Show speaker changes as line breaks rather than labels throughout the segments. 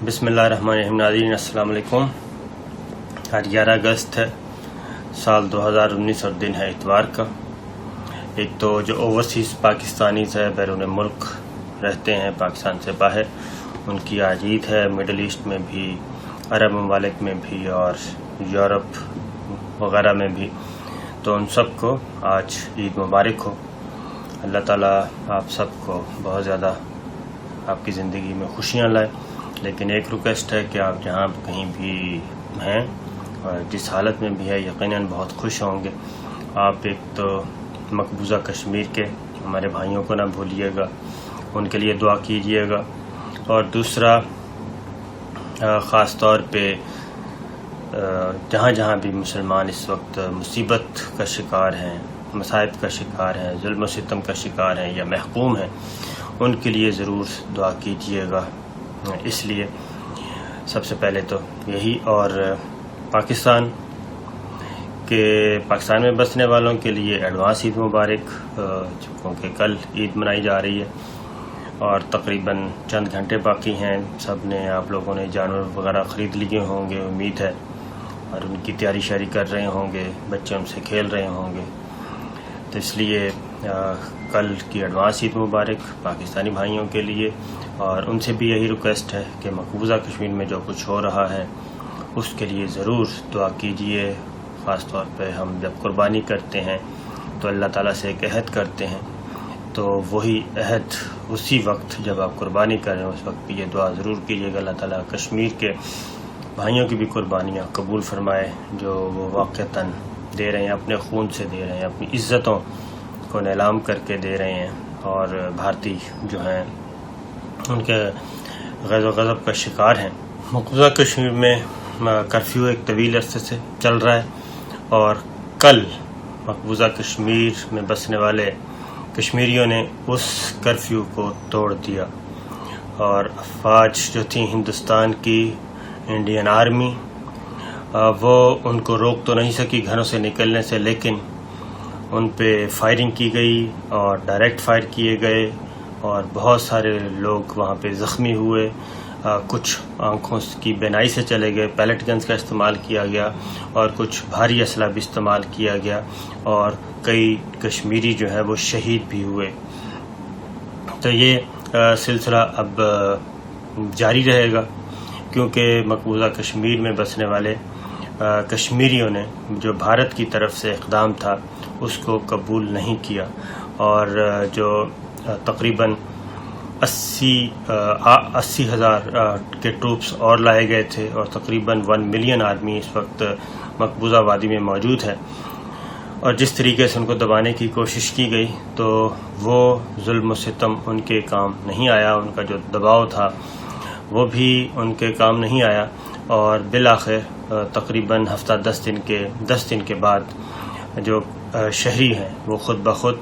بسم اللہ الرحمن الرحیم. ناظرین السلام علیکم. آج 11 اگست ہے سال 2019 اور دن ہے اتوار کا. ایک تو جو اوورسیز پاکستانیز ہے بیرون ملک رہتے ہیں پاکستان سے باہر، ان کی آج عید ہے. مڈل ایسٹ میں بھی، عرب ممالک میں بھی اور یورپ وغیرہ میں بھی. تو ان سب کو آج عید مبارک ہو. اللہ تعالیٰ آپ سب کو بہت زیادہ آپ کی زندگی میں خوشیاں لائے. لیکن ایک ریکویسٹ ہے کہ آپ جہاں کہیں بھی ہیں اور جس حالت میں بھی ہے یقیناً بہت خوش ہوں گے. آپ ایک تو مقبوضہ کشمیر کے ہمارے بھائیوں کو نہ بھولیے گا، ان کے لیے دعا کیجیے گا. اور دوسرا خاص طور پہ جہاں جہاں بھی مسلمان اس وقت مصیبت کا شکار ہیں، مصائب کا شکار ہیں، ظلم و ستم کا شکار ہیں یا محکوم ہیں، ان کے لیے ضرور دعا کیجیے گا. اس لیے سب سے پہلے تو یہی. اور پاکستان میں بسنے والوں کے لیے ایڈوانس عید مبارک، کیونکہ کل عید منائی جا رہی ہے اور تقریباً چند گھنٹے باقی ہیں. سب نے آپ لوگوں نے جانور وغیرہ خرید لیے ہوں گے امید ہے، اور ان کی تیاری شیاری کر رہے ہوں گے، بچے ان سے کھیل رہے ہوں گے. تو اس لیے کل کی ایڈوانس عید مبارک پاکستانی بھائیوں کے لیے. اور ان سے بھی یہی ریکویسٹ ہے کہ مقبوضہ کشمیر میں جو کچھ ہو رہا ہے اس کے لیے ضرور دعا کیجیے. خاص طور پہ ہم جب قربانی کرتے ہیں تو اللہ تعالیٰ سے ایک عہد کرتے ہیں، تو وہی عہد اسی وقت جب آپ قربانی کریں اس وقت بھی یہ دعا ضرور کیجیے گا اللہ تعالیٰ کشمیر کے بھائیوں کی بھی قربانیاں قبول فرمائے، جو وہ واقعتاً دے رہے ہیں، اپنے خون سے دے رہے ہیں، اپنی عزتوں کو نیلام کر کے دے رہے ہیں. اور بھارتی جو ہیں ان کے غیظ و غضب کا شکار ہیں. مقبوضہ کشمیر میں کرفیو ایک طویل عرصے سے چل رہا ہے، اور کل مقبوضہ کشمیر میں بسنے والے کشمیریوں نے اس کرفیو کو توڑ دیا. اور افواج جو تھیں ہندوستان کی، انڈین آرمی، وہ ان کو روک تو نہیں سکی گھروں سے نکلنے سے، لیکن ان پہ فائرنگ کی گئی اور ڈائریکٹ فائر کیے گئے اور بہت سارے لوگ وہاں پہ زخمی ہوئے. کچھ آنکھوں کی بینائی سے چلے گئے. پیلٹ گنز کا استعمال کیا گیا اور کچھ بھاری اسلحہ بھی استعمال کیا گیا، اور کئی کشمیری جو ہے وہ شہید بھی ہوئے. تو یہ سلسلہ اب جاری رہے گا، کیونکہ مقبوضہ کشمیر میں بسنے والے کشمیریوں نے جو بھارت کی طرف سے اقدام تھا اس کو قبول نہیں کیا. اور جو تقریباً 80,000 کے ٹروپس اور لائے گئے تھے، اور تقریباً 1 ملین آدمی اس وقت مقبوضہ وادی میں موجود ہے. اور جس طریقے سے ان کو دبانے کی کوشش کی گئی تو وہ ظلم و ستم ان کے کام نہیں آیا. ان کا جو دباؤ تھا وہ بھی ان کے کام نہیں آیا. اور بالآخر تقریباً ہفتہ 10 دن کے بعد جو شہری ہیں وہ خود بخود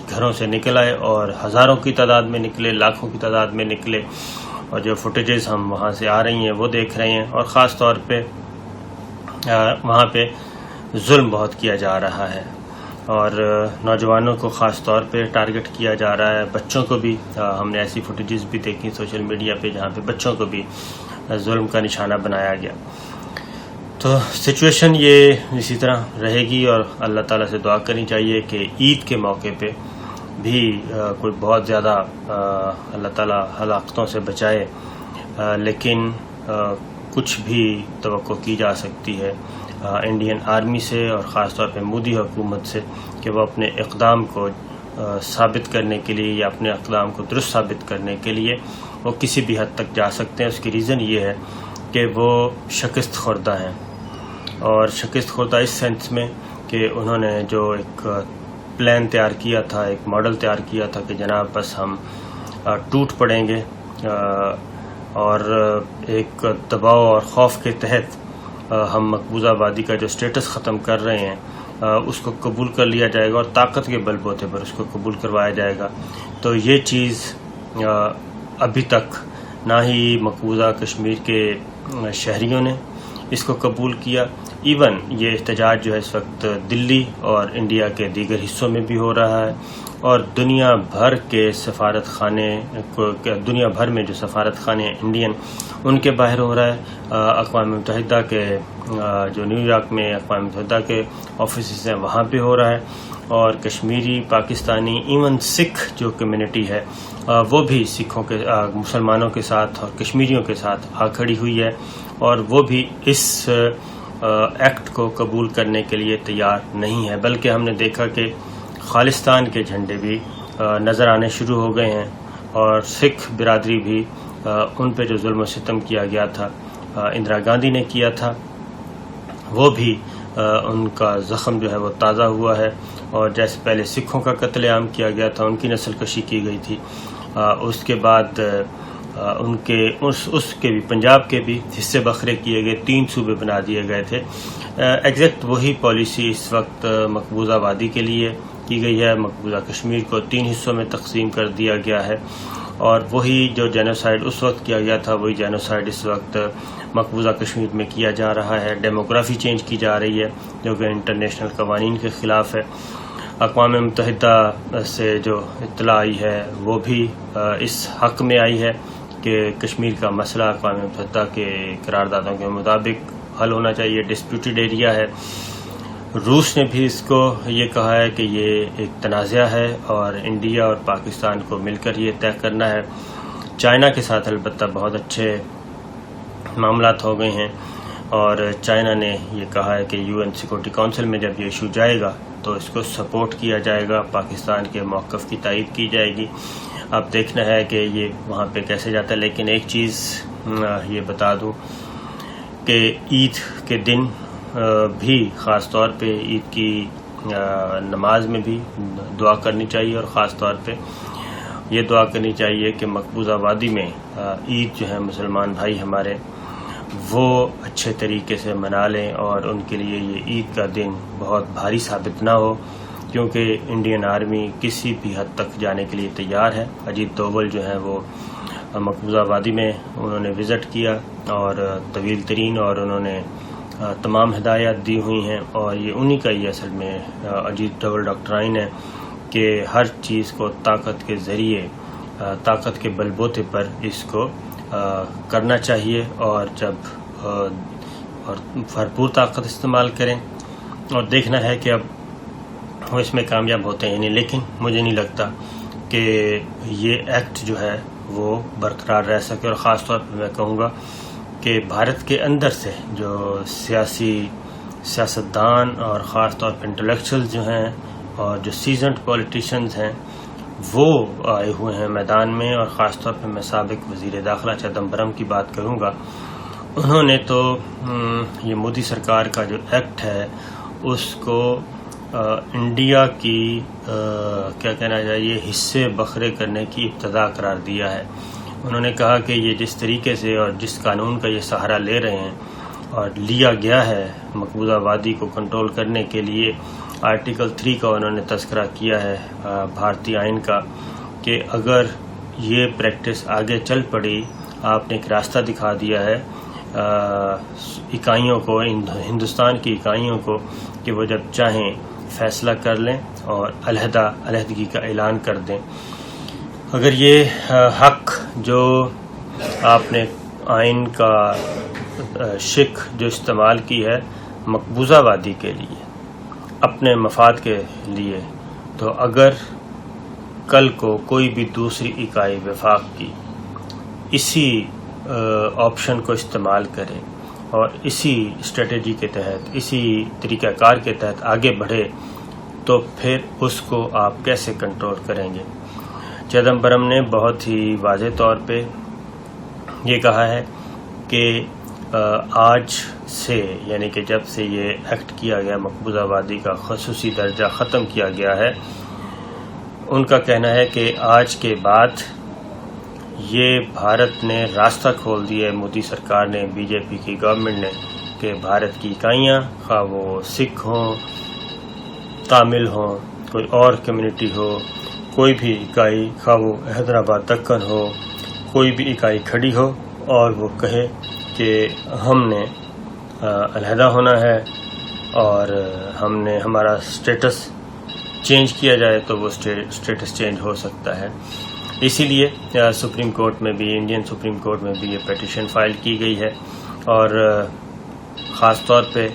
گھروں سے نکل آئے، اور ہزاروں کی تعداد میں نکلے، لاکھوں کی تعداد میں نکلے. اور جو فوٹیجز ہم وہاں سے آ رہی ہیں وہ دیکھ رہے ہیں. اور خاص طور پہ وہاں پہ ظلم بہت کیا جا رہا ہے، اور نوجوانوں کو خاص طور پہ ٹارگٹ کیا جا رہا ہے. بچوں کو بھی ہم نے ایسی فوٹیجز بھی دیکھی سوشل میڈیا پہ جہاں پہ بچوں کو بھی ظلم کا نشانہ بنایا گیا. تو سچویشن یہ اسی طرح رہے گی، اور اللہ تعالیٰ سے دعا کرنی چاہیے کہ عید کے موقع پہ بھی کوئی بہت زیادہ اللہ تعالیٰ ہلاکتوں سے بچائے. لیکن کچھ بھی توقع کی جا سکتی ہے انڈین آرمی سے، اور خاص طور پہ مودی حکومت سے، کہ وہ اپنے اقدام کو ثابت کرنے کے لیے یا اپنے اقدام کو درست ثابت کرنے کے لیے وہ کسی بھی حد تک جا سکتے ہیں. اس کی ریزن یہ ہے کہ وہ شکست خوردہ ہیں، اور شکست خوردہ اس سینس میں کہ انہوں نے جو ایک پلان تیار کیا تھا، ایک ماڈل تیار کیا تھا کہ جناب بس ہم ٹوٹ پڑیں گے اور ایک دباؤ اور خوف کے تحت ہم مقبوضہ وادی کا جو سٹیٹس ختم کر رہے ہیں اس کو قبول کر لیا جائے گا، اور طاقت کے بل بوتے پر اس کو قبول کروایا جائے گا. تو یہ چیز ابھی تک نہ ہی مقبوضہ کشمیر کے شہریوں نے اس کو قبول کیا. ایون یہ احتجاج جو ہے اس وقت دلی اور انڈیا کے دیگر حصوں میں بھی ہو رہا ہے، اور دنیا بھر کے سفارت خانے دنیا بھر میں جو سفارت خانے ہیں انڈین، ان کے باہر ہو رہا ہے. اقوام متحدہ کے جو نیو یارک میں اقوام متحدہ کے آفیسز ہیں وہاں پہ ہو رہا ہے، اور کشمیری، پاکستانی، ایون سکھ جو کمیونٹی ہے وہ بھی سکھوں کے مسلمانوں کے ساتھ اور کشمیریوں کے ساتھ آ کھڑی ہوئی ہے، اور وہ بھی اس ایکٹ کو قبول کرنے کے لیے تیار نہیں ہے. بلکہ ہم نے دیکھا کہ خالصتان کے جھنڈے بھی نظر آنے شروع ہو گئے ہیں، اور سکھ برادری بھی ان پہ جو ظلم و ستم کیا گیا تھا اندرا گاندھی نے کیا تھا، وہ بھی ان کا زخم جو ہے وہ تازہ ہوا ہے. اور جیسے پہلے سکھوں کا قتل عام کیا گیا تھا، ان کی نسل کشی کی گئی تھی، اس کے بعد ان کے اس کے بھی پنجاب کے بھی حصے بکھرے کیے گئے، 3 صوبے بنا دیے گئے تھے. ایگزیکٹ وہی پالیسی اس وقت مقبوضہ وادی کے لیے کی گئی ہے. مقبوضہ کشمیر کو 3 حصوں میں تقسیم کر دیا گیا ہے، اور وہی جو جینوسائیڈ اس وقت کیا گیا تھا وہی جینوسائیڈ اس وقت مقبوضہ کشمیر میں کیا جا رہا ہے. ڈیموگرافی چینج کی جا رہی ہے جو کہ انٹرنیشنل قوانین کے خلاف ہے. اقوام متحدہ سے جو اطلاع آئی ہے وہ بھی اس حق میں آئی ہے کہ کشمیر کا مسئلہ اقوام متحدہ کے قراردادوں کے مطابق حل ہونا چاہیے، ڈسپیوٹڈ ایریا ہے. روس نے بھی اس کو یہ کہا ہے کہ یہ ایک تنازع ہے اور انڈیا اور پاکستان کو مل کر یہ طے کرنا ہے. چائنا کے ساتھ البتہ بہت اچھے معاملات ہو گئے ہیں، اور چائنا نے یہ کہا ہے کہ UN سیکورٹی کونسل میں جب یہ ایشو جائے گا تو اس کو سپورٹ کیا جائے گا، پاکستان کے موقف کی تائید کی جائے گی. اب دیکھنا ہے کہ یہ وہاں پہ کیسے جاتا ہے. لیکن ایک چیز یہ بتا دوں کہ عید کے دن بھی خاص طور پہ عید کی نماز میں بھی دعا کرنی چاہیے، اور خاص طور پہ یہ دعا کرنی چاہیے کہ مقبوضہ وادی میں عید جو ہے مسلمان بھائی ہمارے وہ اچھے طریقے سے منا لیں، اور ان کے لیے یہ عید کا دن بہت بھاری ثابت نہ ہو، کیونکہ انڈین آرمی کسی بھی حد تک جانے کے لیے تیار ہے. اجیت دوول جو ہیں وہ مقبوضہ وادی میں انہوں نے وزٹ کیا، اور طویل ترین اور انہوں نے تمام ہدایات دی ہوئی ہیں، اور یہ انہی کا ہی اصل میں اجیت دوول ڈاکٹرائن ہے کہ ہر چیز کو طاقت کے ذریعے، طاقت کے بل بوتے پر اس کو کرنا چاہیے، اور جب اور بھرپور طاقت استعمال کریں، اور دیکھنا ہے کہ اب وہ اس میں کامیاب ہوتے ہیں نہیں. لیکن مجھے نہیں لگتا کہ یہ ایکٹ جو ہے وہ برقرار رہ سکے، اور خاص طور پر میں کہوں گا کہ بھارت کے اندر سے جو سیاستدان اور خاص طور پر انٹلیکچوئل جو ہیں اور جو سیزنڈ پولیٹیشنز ہیں وہ آئے ہوئے ہیں میدان میں. اور خاص طور پہ میں سابق وزیر داخلہ چدمبرم کی بات کروں گا. انہوں نے تو یہ مودی سرکار کا جو ایکٹ ہے اس کو انڈیا کی کیا کہنا چاہیے حصے بکھرے کرنے کی ابتدا قرار دیا ہے. انہوں نے کہا کہ یہ جس طریقے سے اور جس قانون کا یہ سہارا لے رہے ہیں اور لیا گیا ہے مقبوضہ وادی کو کنٹرول کرنے کے لیے، آرٹیکل 3 کا انہوں نے تذکرہ کیا ہے بھارتی آئین کا، کہ اگر یہ پریکٹس آگے چل پڑی، آپ نے ایک راستہ دکھا دیا ہے اکائیوں کو، ہندوستان کی اکائیوں کو، کہ وہ جب چاہیں فیصلہ کر لیں اور علیحدگی کا اعلان کر دیں. اگر یہ حق جو آپ نے آئین کا شک جو استعمال کی ہے مقبوضہ وادی کے لیے، اپنے مفاد کے لیے، تو اگر کل کو کوئی بھی دوسری اکائی وفاق کی اسی آپشن کو استعمال کرے اور اسی اسٹریٹجی کے تحت، اسی طریقہ کار کے تحت آگے بڑھے، تو پھر اس کو آپ کیسے کنٹرول کریں گے؟ چدمبرم نے بہت ہی واضح طور پہ یہ کہا ہے کہ آج سے، یعنی کہ جب سے یہ ایکٹ کیا گیا، مقبوضہ وادی کا خصوصی درجہ ختم کیا گیا ہے، ان کا کہنا ہے کہ آج کے بعد یہ بھارت نے راستہ کھول دیا ہے، مودی سرکار نے، بی جے پی کی گورنمنٹ نے، کہ بھارت کی اکائیاں، خواہ وہ سکھ ہوں، تامل ہوں، کوئی اور کمیونٹی ہو، کوئی بھی اکائی، خواہ وہ حیدرآباد دکن ہو، کوئی بھی اکائی کھڑی ہو اور وہ کہے کہ ہم نے علیحدہ ہونا ہے اور ہم نے ہمارا اسٹیٹس چینج کیا جائے تو وہ اسٹیٹس چینج ہو سکتا ہے. اسی لیے سپریم کورٹ میں بھی, انڈین سپریم کورٹ میں بھی یہ پیٹیشن فائل کی گئی ہے اور خاص طور پہ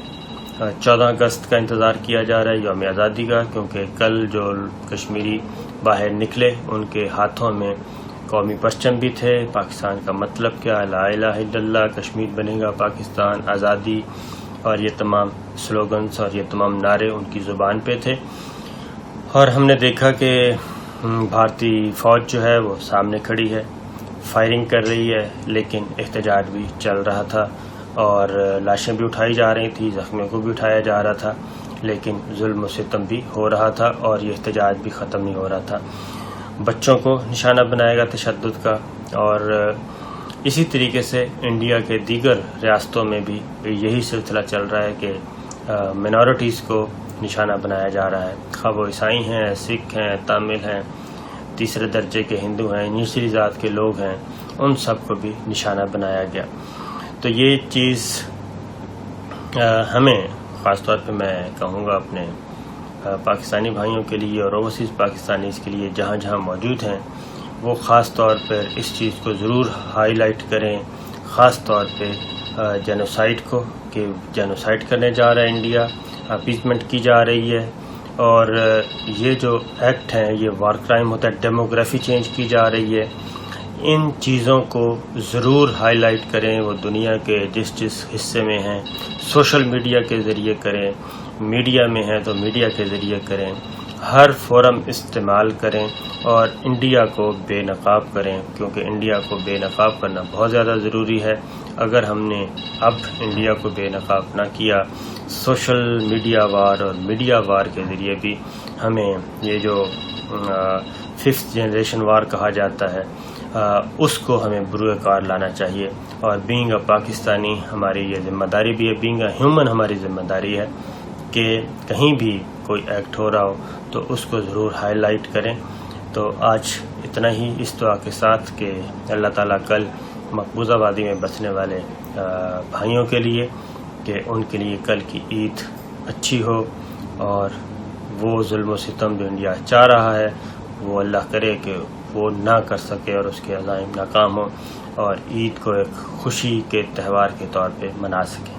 14 اگست کا انتظار کیا جا رہا ہے, یوم آزادی کا, کیونکہ کل جو کشمیری باہر نکلے ان کے ہاتھوں میں قومی پرچم بھی تھے. پاکستان کا مطلب کیا, لا الہ الا اللہ, کشمیر بنے گا پاکستان, آزادی, اور یہ تمام سلوگنز اور یہ تمام نعرے ان کی زبان پہ تھے. اور ہم نے دیکھا کہ بھارتی فوج جو ہے وہ سامنے کھڑی ہے, فائرنگ کر رہی ہے, لیکن احتجاج بھی چل رہا تھا اور لاشیں بھی اٹھائی جا رہی تھیں, زخمیوں کو بھی اٹھایا جا رہا تھا, لیکن ظلم و ستم بھی ہو رہا تھا اور یہ احتجاج بھی ختم نہیں ہو رہا تھا. بچوں کو نشانہ بنائے گا تشدد کا, اور اسی طریقے سے انڈیا کے دیگر ریاستوں میں بھی یہی سلسلہ چل رہا ہے کہ منارٹیز کو نشانہ بنایا جا رہا ہے, خواہ وہ عیسائی ہیں, سکھ ہیں, تامل ہیں, تیسرے درجے کے ہندو ہیں, نچلی ذات کے لوگ ہیں, ان سب کو بھی نشانہ بنایا گیا. تو یہ چیز ہمیں خاص طور پہ میں کہوں گا اپنے پاکستانی بھائیوں کے لیے اور اوورسیز پاکستانیز کے لیے جہاں جہاں موجود ہیں وہ خاص طور پر اس چیز کو ضرور ہائی لائٹ کریں, خاص طور پہ جینوسائیڈ کو, کہ جینوسائیڈ کرنے جا رہا ہے انڈیا, اپیسمنٹ کی جا رہی ہے, اور یہ جو ایکٹ ہیں یہ وار کرائم ہوتا ہے, ڈیموگرافی چینج کی جا رہی ہے. ان چیزوں کو ضرور ہائی لائٹ کریں, وہ دنیا کے جس جس حصے میں ہیں, سوشل میڈیا کے ذریعے کریں, میڈیا میں ہیں تو میڈیا کے ذریعے کریں, ہر فورم استعمال کریں اور انڈیا کو بے نقاب کریں, کیونکہ انڈیا کو بے نقاب کرنا بہت زیادہ ضروری ہے. اگر ہم نے اب انڈیا کو بے نقاب نہ کیا, سوشل میڈیا وار اور میڈیا وار کے ذریعے بھی ہمیں یہ جو 5th جنریشن وار کہا جاتا ہے اس کو ہمیں بروئے کار لانا چاہیے. اور بینگ اے پاکستانی ہماری یہ ذمہ داری بھی ہے, بینگ اے ہیومن ہماری ذمہ داری ہے کہ کہیں بھی کوئی ایکٹ ہو رہا ہو تو اس کو ضرور ہائی لائٹ کریں. تو آج اتنا ہی, اس دعا کے ساتھ کہ اللہ تعالیٰ کل مقبوضہ وادی میں بسنے والے بھائیوں کے لیے کہ ان کے لیے کل کی عید اچھی ہو, اور وہ ظلم و ستم جو انڈیا چاہ رہا ہے وہ اللہ کرے کہ وہ نہ کر سکے اور اس کے عزائم ناکام ہوں, اور عید کو ایک خوشی کے تہوار کے طور پہ منا سکیں.